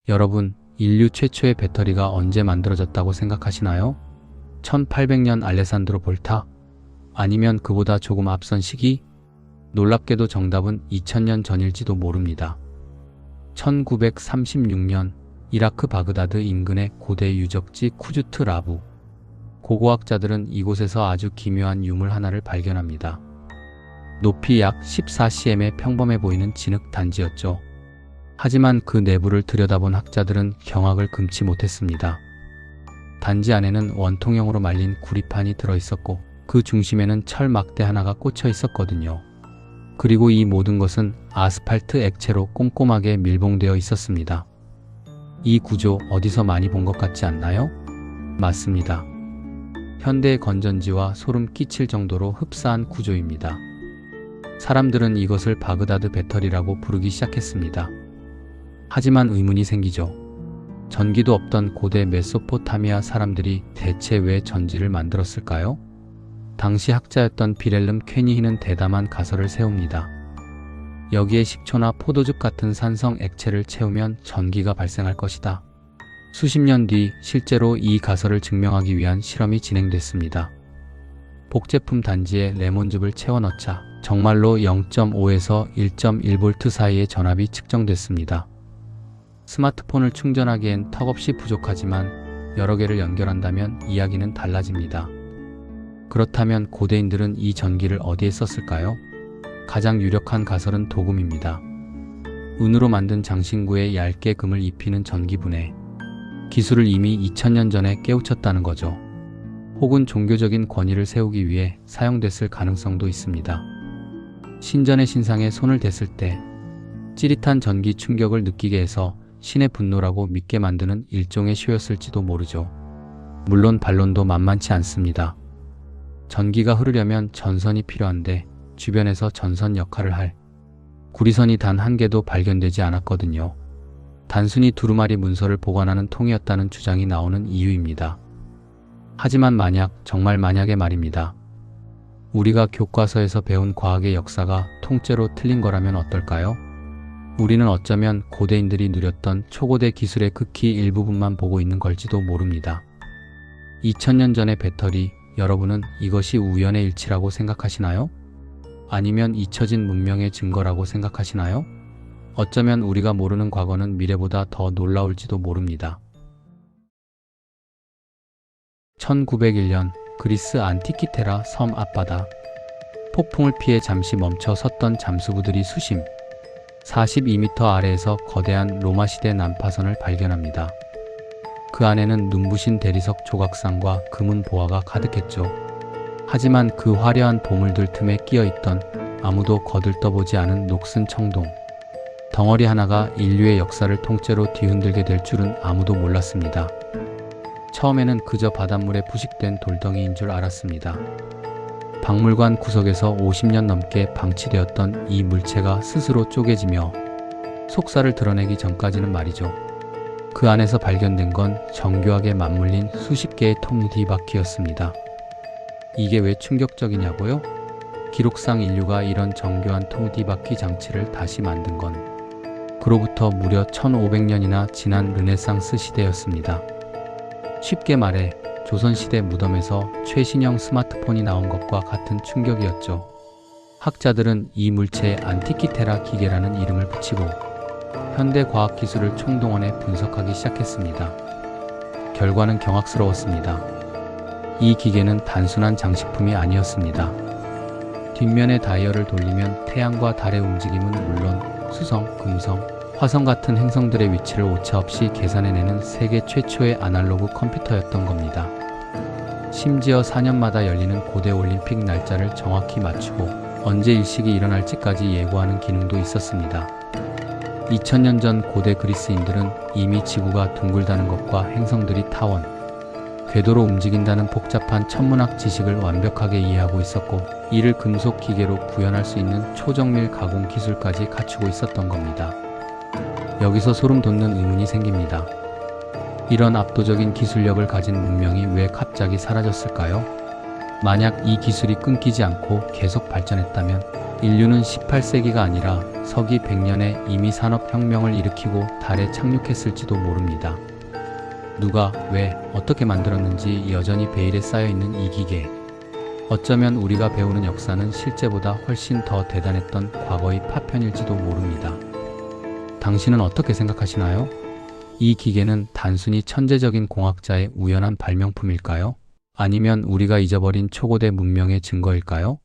여러분, 인류 최초의 배터리가 언제 만들어졌다고 생각하시나요? 1800년 알레산드로 볼타? 아니면 그보다 조금 앞선 시기? 놀랍게도 정답은 2000년 전일지도 모릅니다. 1936년 이라크 바그다드 인근의 고대 유적지 쿠주트 라부. 고고학자들은 이곳에서 아주 기묘한 유물 하나를 발견합니다. 높이 약 14cm의 평범해 보이는 진흙 단지였죠. 하지만 그 내부를 들여다본 학자들은 경악을 금치 못했습니다. 단지 안에는 원통형으로 말린 구리판이 들어있었고 그 중심에는 철 막대 하나가 꽂혀 있었거든요. 그리고 이 모든 것은 아스팔트 액체로 꼼꼼하게 밀봉되어 있었습니다. 이 구조 어디서 많이 본 것 같지 않나요? 맞습니다. 현대의 건전지와 소름 끼칠 정도로 흡사한 구조입니다. 사람들은 이것을 바그다드 배터리라고 부르기 시작했습니다. 하지만 의문이 생기죠. 전기도 없던 고대 메소포타미아 사람들이 대체 왜 전지를 만들었을까요? 당시 학자였던 비렐름 퀘니히는 대담한 가설을 세웁니다. 여기에 식초나 포도즙 같은 산성 액체를 채우면 전기가 발생할 것이다. 수십 년 뒤 실제로 이 가설을 증명하기 위한 실험이 진행됐습니다. 복제품 단지에 레몬즙을 채워 넣자 정말로 0.5에서 1.1V 사이의 전압이 측정됐습니다. 스마트폰을 충전하기엔 턱없이 부족하지만 여러 개를 연결한다면 이야기는 달라집니다. 그렇다면 고대인들은 이 전기를 어디에 썼을까요? 가장 유력한 가설은 도금입니다. 은으로 만든 장신구에 얇게 금을 입히는 전기분해. 기술을 이미 2000년 전에 깨우쳤다는 거죠. 혹은 종교적인 권위를 세우기 위해 사용됐을 가능성도 있습니다. 신전의 신상에 손을 댔을 때 찌릿한 전기 충격을 느끼게 해서 신의 분노라고 믿게 만드는 일종의 쇼였을지도 모르죠. 물론 반론도 만만치 않습니다. 전기가 흐르려면 전선이 필요한데 주변에서 전선 역할을 할 구리선이 단 한 개도 발견되지 않았거든요. 단순히 두루마리 문서를 보관하는 통이었다는 주장이 나오는 이유입니다. 하지만 만약, 정말 만약에 말입니다. 우리가 교과서에서 배운 과학의 역사가 통째로 틀린 거라면 어떨까요? 우리는 어쩌면 고대인들이 누렸던 초고대 기술의 극히 일부분만 보고 있는 걸지도 모릅니다. 2000년 전의 배터리, 여러분은 이것이 우연의 일치라고 생각하시나요? 아니면 잊혀진 문명의 증거라고 생각하시나요? 어쩌면 우리가 모르는 과거는 미래보다 더 놀라울지도 모릅니다. 1901년 그리스 안티키테라 섬 앞바다. 폭풍을 피해 잠시 멈춰 섰던 잠수부들이 수심 42m 아래에서 거대한 로마시대 난파선을 발견합니다. 그 안에는 눈부신 대리석 조각상과 금은 보화가 가득했죠. 하지만 그 화려한 보물들 틈에 끼어있던 아무도 거들떠보지 않은 녹슨 청동. 덩어리 하나가 인류의 역사를 통째로 뒤흔들게 될 줄은 아무도 몰랐습니다. 처음에는 그저 바닷물에 부식된 돌덩이인 줄 알았습니다. 박물관 구석에서 50년 넘게 방치되었던 이 물체가 스스로 쪼개지며 속살을 드러내기 전까지는 말이죠. 그 안에서 발견된 건 정교하게 맞물린 수십 개의 톱니 뒤바퀴였습니다. 이게 왜 충격적이냐고요? 기록상 인류가 이런 정교한 톱니 뒤바퀴 장치를 다시 만든 건 그로부터 무려 1500년이나 지난 르네상스 시대였습니다. 쉽게 말해 조선시대 무덤에서 최신형 스마트폰이 나온 것과 같은 충격이었죠. 학자들은 이 물체에 안티키테라 기계라는 이름을 붙이고 현대 과학기술을 총동원해 분석하기 시작했습니다. 결과는 경악스러웠습니다. 이 기계는 단순한 장식품이 아니었습니다. 뒷면의 다이얼을 돌리면 태양과 달의 움직임은 물론 수성, 금성, 화성 같은 행성들의 위치를 오차없이 계산해내는 세계 최초의 아날로그 컴퓨터였던 겁니다. 심지어 4년마다 열리는 고대 올림픽 날짜를 정확히 맞추고 언제 일식이 일어날지까지 예고하는 기능도 있었습니다. 2000년 전 고대 그리스인들은 이미 지구가 둥글다는 것과 행성들이 타원, 궤도로 움직인다는 복잡한 천문학 지식을 완벽하게 이해하고 있었고 이를 금속 기계로 구현할 수 있는 초정밀 가공 기술까지 갖추고 있었던 겁니다. 여기서 소름 돋는 의문이 생깁니다. 이런 압도적인 기술력을 가진 문명이 왜 갑자기 사라졌을까요? 만약 이 기술이 끊기지 않고 계속 발전했다면 인류는 18세기가 아니라 서기 100년에 이미 산업혁명을 일으키고 달에 착륙했을지도 모릅니다. 누가, 왜, 어떻게 만들었는지 여전히 베일에 쌓여있는 이 기계. 어쩌면 우리가 배우는 역사는 실제보다 훨씬 더 대단했던 과거의 파편일지도 모릅니다. 당신은 어떻게 생각하시나요? 이 기계는 단순히 천재적인 공학자의 우연한 발명품일까요? 아니면 우리가 잊어버린 초고대 문명의 증거일까요?